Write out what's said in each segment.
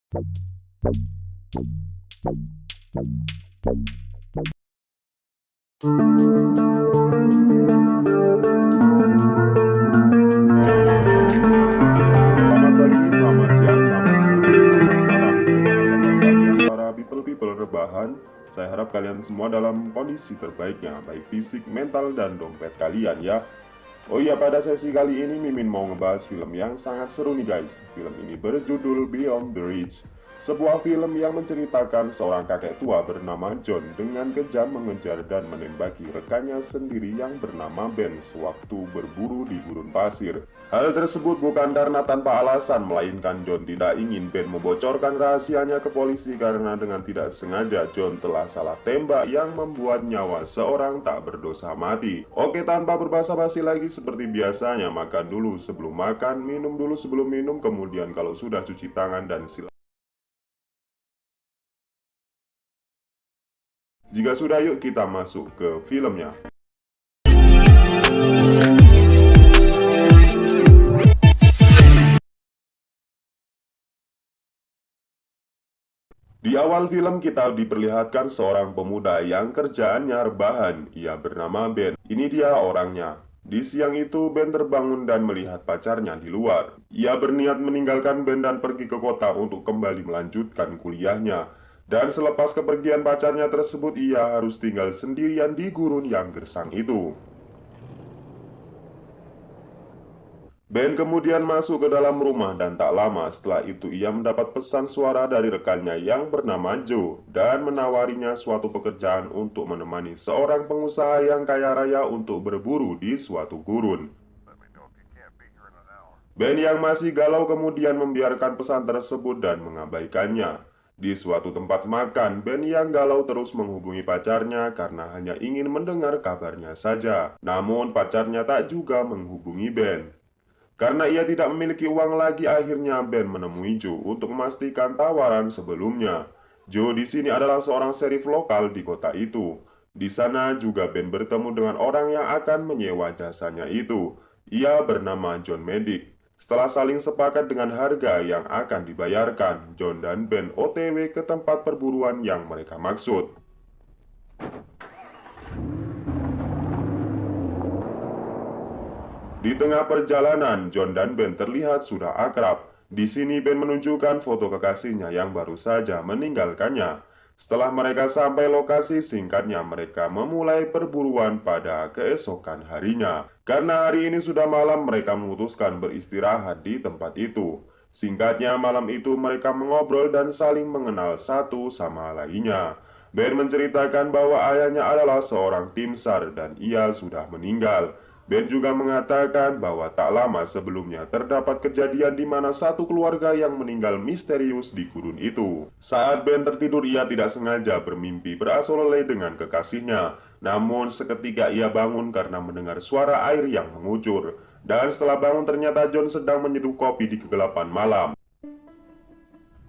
Selamat pagi, selamat siang, selamat sore, selamat malam. Gimana kabar kalian para people rebahan? Saya harap kalian semua dalam kondisi terbaiknya, baik fisik, mental, dan dompet kalian ya. Oh iya, pada sesi kali ini Mimin mau ngebahas film yang sangat seru nih guys. Film ini berjudul Beyond the Reach. Sebuah film yang menceritakan seorang kakek tua bernama John dengan kejam mengejar dan menembaki rekannya sendiri yang bernama Ben sewaktu berburu di gurun pasir. Hal tersebut bukan karena tanpa alasan, melainkan John tidak ingin Ben membocorkan rahasianya ke polisi karena dengan tidak sengaja John telah salah tembak yang membuat nyawa seorang tak berdosa mati. Oke, tanpa berbasa-basi lagi seperti biasanya, makan dulu sebelum makan, minum dulu sebelum minum, kemudian kalau sudah cuci tangan dan silakan. Jika sudah, yuk kita masuk ke filmnya. Di awal film kita diperlihatkan seorang pemuda yang kerjaannya rebahan. Ia bernama Ben. Ini dia orangnya. Di siang itu Ben terbangun dan melihat pacarnya di luar. Ia berniat meninggalkan Ben dan pergi ke kota untuk kembali melanjutkan kuliahnya. Dan selepas kepergian pacarnya tersebut, ia harus tinggal sendirian di gurun yang gersang itu. Ben kemudian masuk ke dalam rumah dan tak lama setelah itu ia mendapat pesan suara dari rekannya yang bernama Joe dan menawarinya suatu pekerjaan untuk menemani seorang pengusaha yang kaya raya untuk berburu di suatu gurun. Ben yang masih galau kemudian membiarkan pesan tersebut dan mengabaikannya. Di suatu tempat makan, Ben yang galau terus menghubungi pacarnya karena hanya ingin mendengar kabarnya saja. Namun pacarnya tak juga menghubungi Ben. Karena ia tidak memiliki uang lagi, akhirnya Ben menemui Joe untuk memastikan tawaran sebelumnya. Joe di sini adalah seorang sheriff lokal di kota itu. Di sana juga Ben bertemu dengan orang yang akan menyewa jasanya itu. Ia bernama John Medic. Setelah saling sepakat dengan harga yang akan dibayarkan, John dan Ben OTW ke tempat perburuan yang mereka maksud. Di tengah perjalanan, John dan Ben terlihat sudah akrab. Di sini Ben menunjukkan foto kekasihnya yang baru saja meninggalkannya. Setelah mereka sampai lokasi, singkatnya mereka memulai perburuan pada keesokan harinya. Karena hari ini sudah malam, mereka memutuskan beristirahat di tempat itu. Singkatnya, malam itu mereka mengobrol dan saling mengenal satu sama lainnya. Ben menceritakan bahwa ayahnya adalah seorang tim SAR dan ia sudah meninggal. Ben juga mengatakan bahwa tak lama sebelumnya terdapat kejadian di mana satu keluarga yang meninggal misterius di gurun itu. Saat Ben tertidur, ia tidak sengaja bermimpi berasolele dengan kekasihnya. Namun seketika ia bangun karena mendengar suara air yang mengucur. Dan setelah bangun ternyata John sedang menyeduh kopi di kegelapan malam.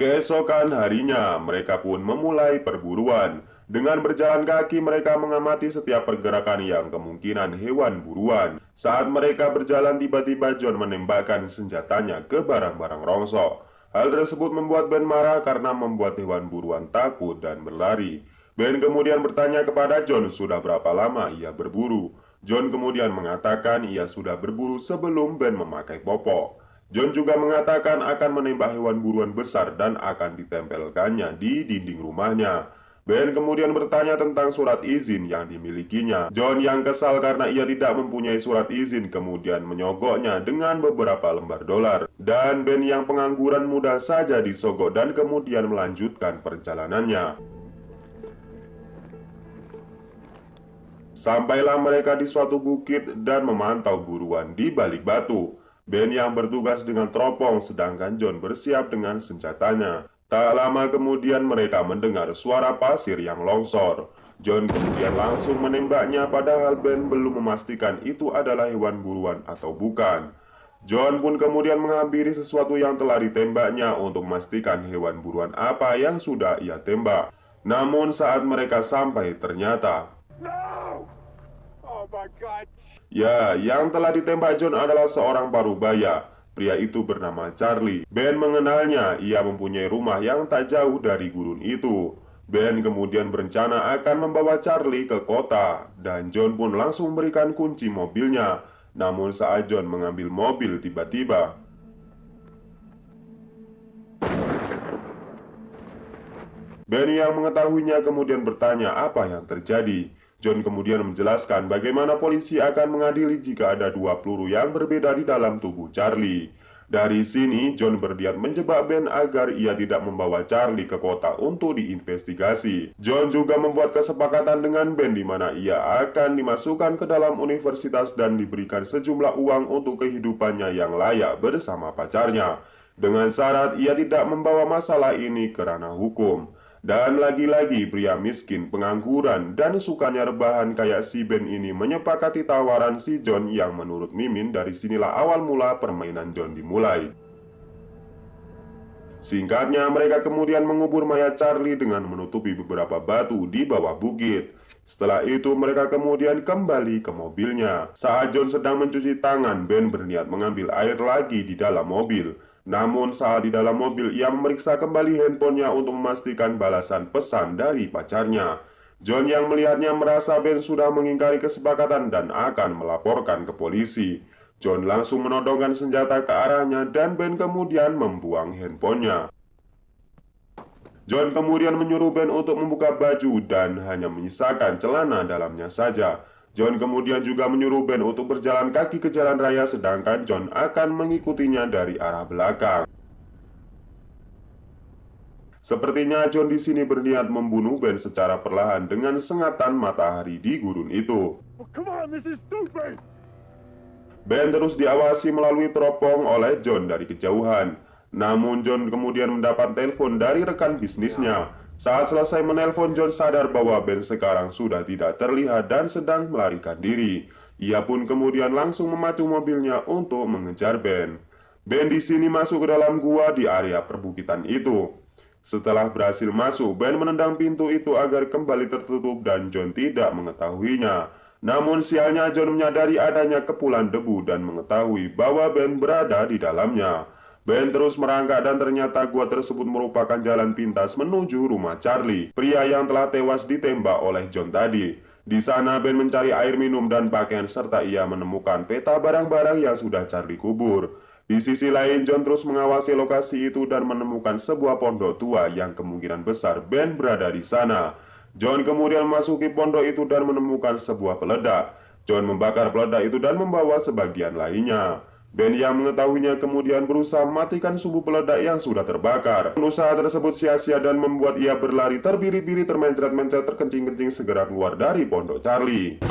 Keesokan harinya, mereka pun memulai perburuan. Dengan berjalan kaki, mereka mengamati setiap pergerakan yang kemungkinan hewan buruan. Saat mereka berjalan, tiba-tiba John menembakkan senjatanya ke barang-barang rongsok. Hal tersebut membuat Ben marah karena membuat hewan buruan takut dan berlari. Ben kemudian bertanya kepada John sudah berapa lama ia berburu. John kemudian mengatakan ia sudah berburu sebelum Ben memakai popok. John juga mengatakan akan menembak hewan buruan besar dan akan ditempelkannya di dinding rumahnya. Ben kemudian bertanya tentang surat izin yang dimilikinya. John yang kesal karena ia tidak mempunyai surat izin kemudian menyogoknya dengan beberapa lembar dolar. Dan Ben yang pengangguran mudah saja disogok dan kemudian melanjutkan perjalanannya. Sampailah mereka di suatu bukit dan memantau buruan di balik batu. Ben yang bertugas dengan teropong sedangkan John bersiap dengan senjatanya. Tak lama kemudian mereka mendengar suara pasir yang longsor. John kemudian langsung menembaknya padahal Ben belum memastikan itu adalah hewan buruan atau bukan. John pun kemudian menghampiri sesuatu yang telah ditembaknya untuk memastikan hewan buruan apa yang sudah ia tembak. Namun saat mereka sampai ternyata ya, yang telah ditembak John adalah seorang parubaya. Pria itu bernama Charlie. Ben mengenalnya, ia mempunyai rumah yang tak jauh dari gurun itu. Ben kemudian berencana akan membawa Charlie ke kota, dan John pun langsung memberikan kunci mobilnya. Namun saat John mengambil mobil, tiba-tiba Ben yang mengetahuinya kemudian bertanya apa yang terjadi. John kemudian menjelaskan bagaimana polisi akan mengadili jika ada 2 peluru yang berbeda di dalam tubuh Charlie. Dari sini, John berniat menjebak Ben agar ia tidak membawa Charlie ke kota untuk diinvestigasi. John juga membuat kesepakatan dengan Ben di mana ia akan dimasukkan ke dalam universitas dan diberikan sejumlah uang untuk kehidupannya yang layak bersama pacarnya. Dengan syarat ia tidak membawa masalah ini ke ranah hukum. Dan lagi-lagi pria miskin, pengangguran, dan sukanya rebahan kayak si Ben ini menyepakati tawaran si John yang menurut Mimin dari sinilah awal mula permainan John dimulai. Singkatnya, mereka kemudian mengubur mayat Charlie dengan menutupi beberapa batu di bawah bukit. Setelah itu mereka kemudian kembali ke mobilnya. Saat John sedang mencuci tangan, Ben berniat mengambil air lagi di dalam mobil. Namun saat di dalam mobil ia memeriksa kembali handphonenya untuk memastikan balasan pesan dari pacarnya. John yang melihatnya merasa Ben sudah mengingkari kesepakatan dan akan melaporkan ke polisi. John langsung menodongkan senjata ke arahnya dan Ben kemudian membuang handphonenya. John kemudian menyuruh Ben untuk membuka baju dan hanya menyisakan celana dalamnya saja. John kemudian juga menyuruh Ben untuk berjalan kaki ke jalan raya sedangkan John akan mengikutinya dari arah belakang. Sepertinya John di sini berniat membunuh Ben secara perlahan dengan sengatan matahari di gurun itu. Ben terus diawasi melalui teropong oleh John dari kejauhan. Namun John kemudian mendapat telepon dari rekan bisnisnya. Saat selesai menelpon, John sadar bahwa Ben sekarang sudah tidak terlihat dan sedang melarikan diri. Ia pun kemudian langsung memacu mobilnya untuk mengejar Ben. Ben di sini masuk ke dalam gua di area perbukitan itu. Setelah berhasil masuk, Ben menendang pintu itu agar kembali tertutup dan John tidak mengetahuinya. Namun sialnya John menyadari adanya kepulan debu dan mengetahui bahwa Ben berada di dalamnya. Ben terus merangkak dan ternyata gua tersebut merupakan jalan pintas menuju rumah Charlie, pria yang telah tewas ditembak oleh John tadi. Di sana Ben mencari air minum dan pakaian serta ia menemukan peta barang-barang yang sudah Charlie kubur. Di sisi lain John terus mengawasi lokasi itu dan menemukan sebuah pondok tua yang kemungkinan besar Ben berada di sana. John kemudian memasuki pondok itu dan menemukan sebuah peledak. John membakar peledak itu dan membawa sebagian lainnya. Ben yang mengetahuinya kemudian berusaha mematikan sumbu peledak yang sudah terbakar. Usaha tersebut sia-sia dan membuat ia berlari terbirit-birit, termencret-mencret, terkencing-kencing segera keluar dari pondok Charlie.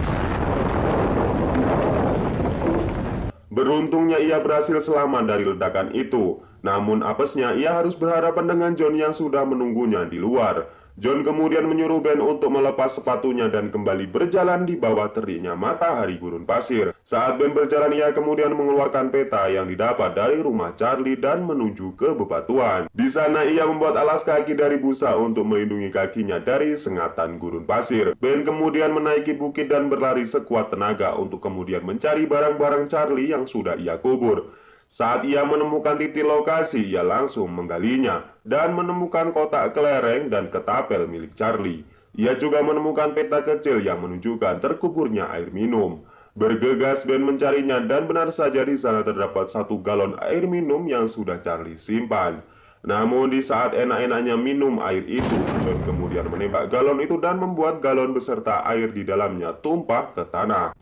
Beruntungnya ia berhasil selamat dari ledakan itu. Namun apesnya ia harus berhadapan dengan John yang sudah menunggunya di luar. John kemudian menyuruh Ben untuk melepas sepatunya dan kembali berjalan di bawah teriknya matahari gurun pasir. Saat Ben berjalan ia kemudian mengeluarkan peta yang didapat dari rumah Charlie dan menuju ke bebatuan. Di sana ia membuat alas kaki dari busa untuk melindungi kakinya dari sengatan gurun pasir. Ben kemudian menaiki bukit dan berlari sekuat tenaga untuk kemudian mencari barang-barang Charlie yang sudah ia kubur. Saat ia menemukan titik lokasi, ia langsung menggalinya dan menemukan kotak kelereng dan ketapel milik Charlie. Ia juga menemukan peta kecil yang menunjukkan terkuburnya air minum. Bergegas Ben mencarinya dan benar saja di sana terdapat 1 galon air minum yang sudah Charlie simpan. Namun di saat enak-enaknya minum air itu, John kemudian menembak galon itu dan membuat galon beserta air di dalamnya tumpah ke tanah.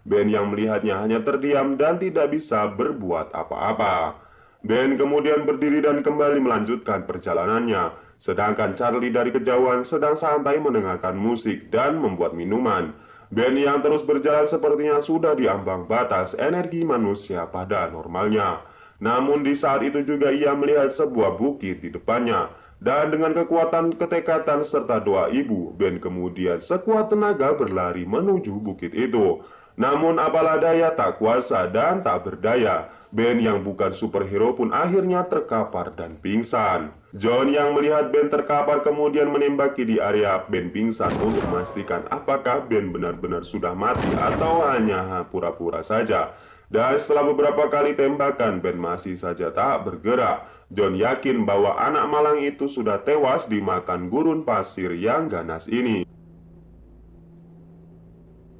Ben yang melihatnya hanya terdiam dan tidak bisa berbuat apa-apa. Ben kemudian berdiri dan kembali melanjutkan perjalanannya, sedangkan Charlie dari kejauhan sedang santai mendengarkan musik dan membuat minuman. Ben yang terus berjalan sepertinya sudah diambang batas energi manusia pada normalnya. Namun di saat itu juga ia melihat sebuah bukit di depannya. Dan dengan kekuatan ketekatan serta doa ibu, Ben kemudian sekuat tenaga berlari menuju bukit itu. Namun apalah daya, tak kuasa dan tak berdaya, Ben yang bukan superhero pun akhirnya terkapar dan pingsan. John yang melihat Ben terkapar kemudian menembaki di area Ben pingsan untuk memastikan apakah Ben benar-benar sudah mati atau hanya pura-pura saja. Dan setelah beberapa kali tembakan, Ben masih saja tak bergerak. John yakin bahwa anak malang itu sudah tewas dimakan gurun pasir yang ganas ini.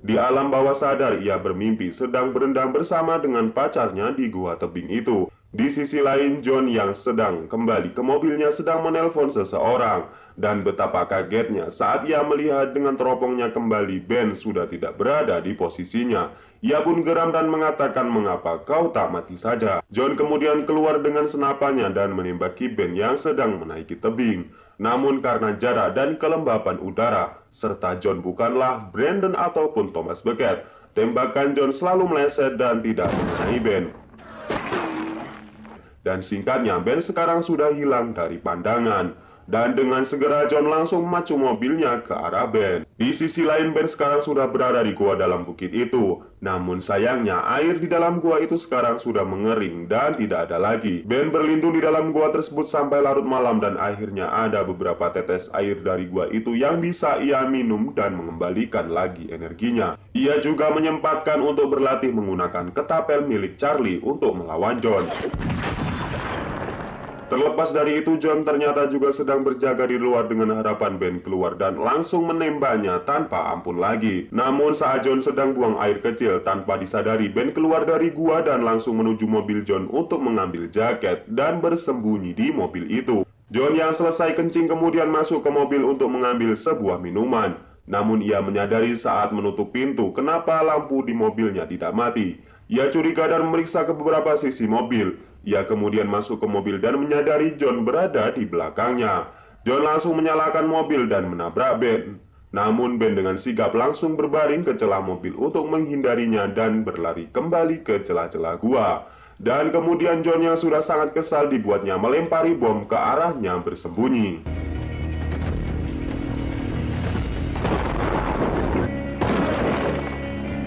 Di alam bawah sadar, ia bermimpi sedang berendam bersama dengan pacarnya di gua tebing itu. Di sisi lain, John yang sedang kembali ke mobilnya sedang menelpon seseorang. Dan betapa kagetnya saat ia melihat dengan teropongnya kembali Ben sudah tidak berada di posisinya. Ia pun geram dan mengatakan, "Mengapa kau tak mati saja?" John kemudian keluar dengan senapannya dan menembaki Ben yang sedang menaiki tebing. Namun karena jarak dan kelembapan udara, serta John bukanlah Brandon ataupun Thomas Beckett, tembakan John selalu meleset dan tidak mengenai Ben. Dan singkatnya, Ben sekarang sudah hilang dari pandangan. Dan dengan segera John langsung memacu mobilnya ke arah Ben. Di sisi lain, Ben sekarang sudah berada di gua dalam bukit itu. Namun sayangnya, air di dalam gua itu sekarang sudah mengering dan tidak ada lagi. Ben berlindung di dalam gua tersebut sampai larut malam dan akhirnya ada beberapa tetes air dari gua itu yang bisa ia minum dan mengembalikan lagi energinya. Ia juga menyempatkan untuk berlatih menggunakan ketapel milik Charlie untuk melawan John. Terlepas dari itu, John ternyata juga sedang berjaga di luar dengan harapan Ben keluar dan langsung menembaknya tanpa ampun lagi. Namun saat John sedang buang air kecil, tanpa disadari Ben keluar dari gua dan langsung menuju mobil John untuk mengambil jaket dan bersembunyi di mobil itu. John yang selesai kencing kemudian masuk ke mobil untuk mengambil sebuah minuman. Namun ia menyadari saat menutup pintu kenapa lampu di mobilnya tidak mati. Ia curiga dan memeriksa ke beberapa sisi mobil. Ia kemudian masuk ke mobil dan menyadari John berada di belakangnya. John langsung menyalakan mobil dan menabrak Ben. Namun Ben dengan sigap langsung berbaring ke celah mobil untuk menghindarinya dan berlari kembali ke celah-celah gua. Dan kemudian John yang sudah sangat kesal dibuatnya melempari bom ke arahnya bersembunyi.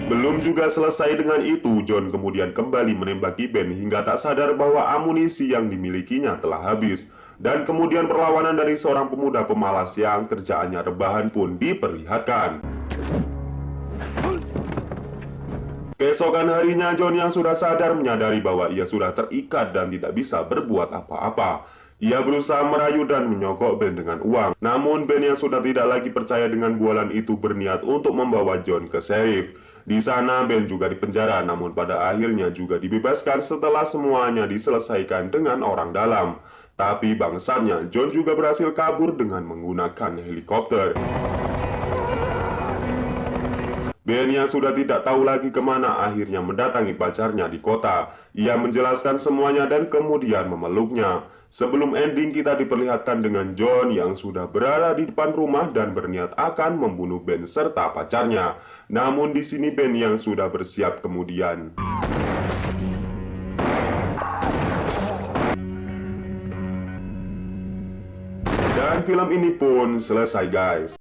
Belum juga selesai dengan itu, John kemudian kembali menembaki Ben hingga tak sadar bahwa amunisi yang dimilikinya telah habis. Dan kemudian perlawanan dari seorang pemuda pemalas yang kerjaannya rebahan pun diperlihatkan. Keesokan harinya, John yang sudah sadar menyadari bahwa ia sudah terikat dan tidak bisa berbuat apa-apa. Ia berusaha merayu dan menyogok Ben dengan uang. Namun Ben yang sudah tidak lagi percaya dengan bualan itu berniat untuk membawa John ke sheriff. Di sana Ben juga dipenjara, namun pada akhirnya juga dibebaskan setelah semuanya diselesaikan dengan orang dalam. Tapi bangsatnya, John juga berhasil kabur dengan menggunakan helikopter. Ben yang sudah tidak tahu lagi kemana akhirnya mendatangi pacarnya di kota. Ia menjelaskan semuanya dan kemudian memeluknya. Sebelum ending kita diperlihatkan dengan John yang sudah berada di depan rumah dan berniat akan membunuh Ben serta pacarnya. Namun di sini Ben yang sudah bersiap kemudian. Dan film ini pun selesai guys.